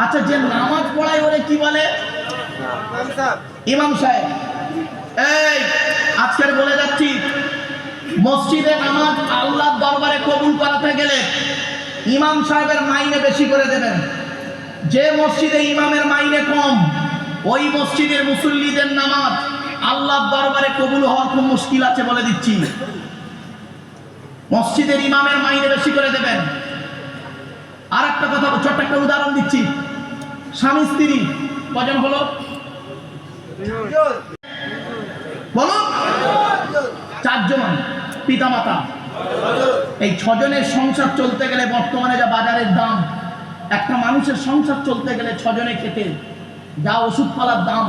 আচ্ছা, যে নামাজ পড়ায় ওরে কি বলে? ইমাম সাহেব। এই আজকের বলে যাচ্ছি, মসজিদে নামাজ আল্লাহর দরবারে কবুল করাতে গেলে ইমাম সাহেবের মাইনে বেশি করে দেবেন। যে মসজিদে ইমামের মাইনে কম, ওই মসজিদের মুসল্লিদের নামাজ আল্লাহর দরবারে কবুল হওয়া খুব মুশকিল আছে বলে দিচ্ছি। মসজিদের ইমামের মাইনে বেশি করে দেবেন। আর একটা কথা, ছোট্ট একটা উদাহরণ দিচ্ছি। স্বামী স্ত্রী কজন হলো বলো? 4 জন। পিতামাতা। এই 6 জনের সংসার চলতে গেলে বর্তমানে যা বাজারের দাম, একটা মানুষের সংসার চলতে গেলে 6 জনে খেতে যা ওষুধপালার দাম,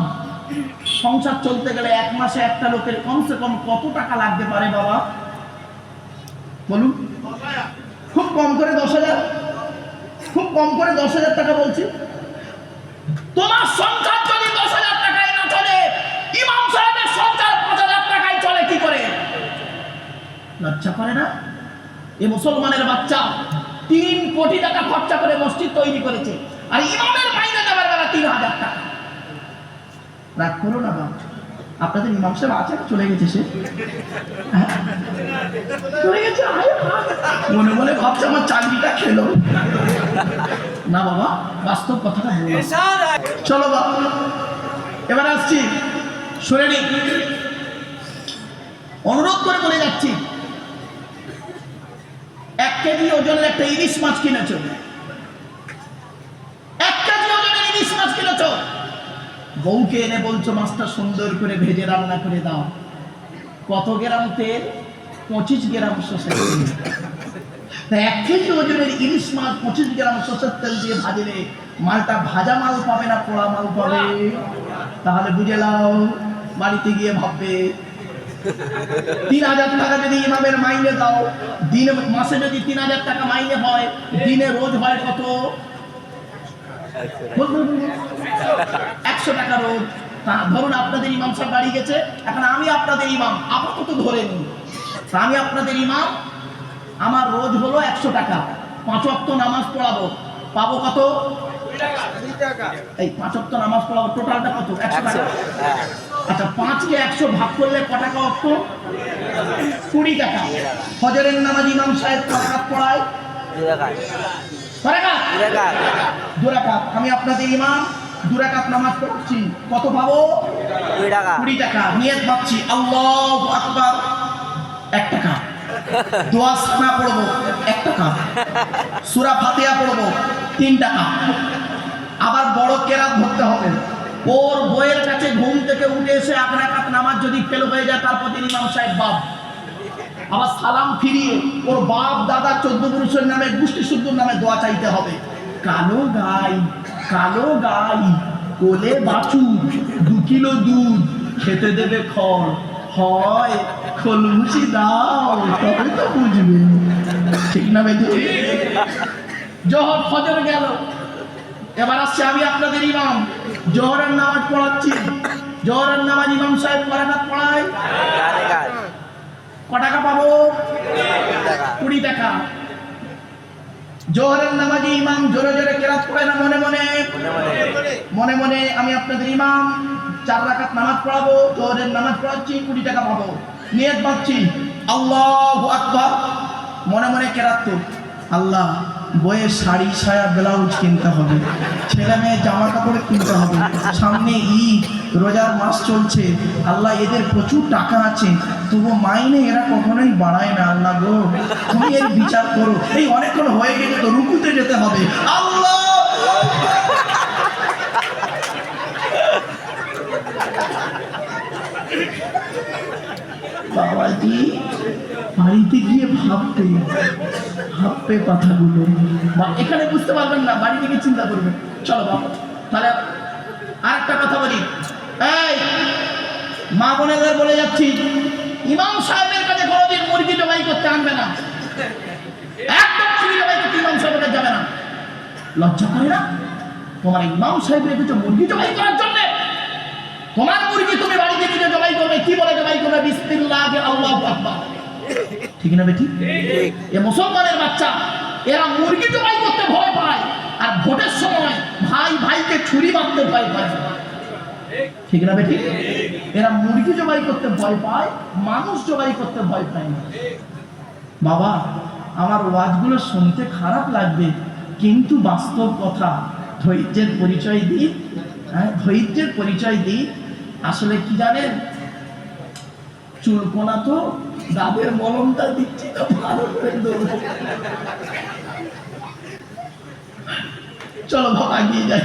সংসার চলতে গেলে 1 মাসে একটা লোকের কমসে কম কত টাকা লাগতে পারে বাবা বলুন? খুব কম করে 10,000, খুব কম করে 10,000 টাকা বলছি। তোমার সংসার যদি 10,000 টাকায় না চলে, ইমাম সাহেবের সংসার 5,000 টাকায় চলে কি করে? লজ্জা করে না? এ মুসলমানের বাচ্চা 3 কোটি টাকা খরচা করে মসজিদ তৈরি করেছে, আর ইমামের মাইনে দেওয়ার বেলা 3,000 টাকা। রাগ করো না বাবা, আপনাদের ইমাম সাহেব আছে? চলে গেছে সে, চলে গেছে। মনে মনে ভাবছে আমার চাকরিটা খেলো না। বাবা বাস্তব কথাটা বলো। চলো বাবা, এবার আসছি, শুনে নি। অনুরোধ করে বলে যাচ্ছি, 1 কেজি ওজনের একটা ইলিশ মাছ কিনেছ, 1 কেজি ওজনের ইলিশ মাছ কিনেছ, বউকে এনে বলছো মাছটা সুন্দর করে ভেজে রান্না করে দাও। কত গ্রাম তেল? 25 গ্রাম সরষের তেল। 1 কেজি ওজনের ইলিশ মাছ 25 গ্রাম সরষের তেল দিয়ে ভাজলে মালটা ভাজা মাল পাবে না পোড়া মাল পাবে? তাহলে বুঝে নাও, বাড়িতে গিয়ে ভাববে। 3,000 টাকা যদি ইমামের মাইনে দাও, দিনে মাসে যদি 3,000 টাকা মাইনে হয়, দিনে রোজ হয় কত? 100 টাকা রোজ। ধরুন আপনাদের ইমাম সাহেব বাড়ি গেছে, এখন আমি আপনাদের ইমাম, আপাতত ধরে নিন আমি আপনাদের ইমাম, আমার রোজ হলো 100 টাকা, 5 ওয়াক্ত নামাজ পড়াবো, পাবো কত? এই 5 ওয়াক্ত নামাজ পড়াবো, টোটালটা কত? 100 টাকা। আচ্ছা, 5 কে 100 ভাগ করলে ক টাকা অক্ত? 20 টাকা। ফজরের নামাজ ইমাম সাহেব কত রাকাত পড়ায়? 2 রাকাত। আমি আপনাদের ইমাম 2 রাকাত নামাজ পড়ছি, কত পাবো? 20 টাকা। নিয়ত ভাবছি আল্লাহু আকবার, 1 টাকা। দোয়া না পড়বো, 1 টাকা। সূরা ফাতিহা পড়বো, 3 টাকা। আবার বড় কেরাত ধরতে হবে। ওর বইয়ের কাছে ঘুম থেকে উঠে এসে 1 রাকাত নামাজ যদি ফেল হয়ে যায়, তারপর ইমাম সাহেব বাপ আবার সালাম ফিরিয়ে ওর বাপ দাদা 14 পুরুষের নামে, গোষ্ঠী শুদ্ধর নামে দোয়া চাইতে হবে। কালো গাই, কালো গাই, কোলে বাছুর, 2 কিলো দুধ, খেতে দেবে খড়, হয় খোলমুচি দাও, তবে তো বুঝবে। ঠিক না বেটি? জোহর ফজর গেল, এবার আসছে আমি আপনাদের ইমাম, জোহরের নামাজ পড়াচ্ছি। জোহরের নামাজ ইমাম সাহেব ক রাকাত পড়ায়? ক টাকা পাবো? 20 টাকা। জোহরের নামাজে ইমাম জোরে জোরে কেরাত পড়ে না মনে মনে? মনে মনে। আমি আপনাদের ইমাম 4 রাকাত নামাজ পড়াবো, জোহরের নামাজ পড়াচ্ছি, 20 টাকা পাবো। নিয়ত ভাবছি আল্লাহু আকবার, মনে মনে কেরাত তো, আল্লাহ বইয়ের শাড়ি সায়া ব্লাউজ কিনতে হবে, ছেলে মেয়ে জামা কাপড় কিনতে হবে, সামনে ঈদ, রোজার মাস চলছে, আল্লাহ এদের প্রচুর টাকা আছে, তবু মাইনে এরা কখনোই বাড়ায় না। আল্লাহ গো, তুমি এর বিচার করো। এই অনেকক্ষণ হয়ে গেছে তো, রুকুতে যেতে হবে। আল্লাহ বাবাজি বাড়িতে গিয়ে ভাববে কথাগুলো, এখানে বুঝতে পারবেন না, বাড়ি থেকে চিন্তা করবেন। চলো বাবা, তাহলে আরেকটা কথা বলি। এই মা বোনেদের বলে যাচ্ছি, ইমাম সাহেবের কাছে কোনোদিন মুরগি জবাই করতে আনবে না, একদম মুরগি জবাই করতে ইমাম সাহেবের কাছে যাবে না। লজ্জা করে না? তোমার ইমাম সাহেব রেখেছো মুরগি জবাই করার জন্য? তোমার মুরগি তুমি বাড়িতে গিয়ে জবাই করবে, কি বলে জবাই করবে? বিসমিল্লাহ, আল্লাহু আকবার। ঠিক না বেটি? এ মুসলমানের বাচ্চা, এরা মুরগি জবাই করতে ভয় পায়, আর ভোটের সময় ভাই কাউকে ছুরি মারতে ভয় পায় না, ঠিক না বেঠিক? এরা মুরগি জবাই করতে ভয় পায়, মানুষ জবাই করতে ভয় পায় না। বাবা, আমার ওয়াজগুলো শুনতে খারাপ লাগবে, কিন্তু বাস্তব কথা। ধৈর্যের পরিচয় দিই, ধৈর্যের পরিচয় দিই। আসলে কি জানেন, চুলকোনা তো দাঁতের মলমটা দিচ্ছি তো ভালো করে ধরবো। চলো বাবা, এগিয়ে যাই।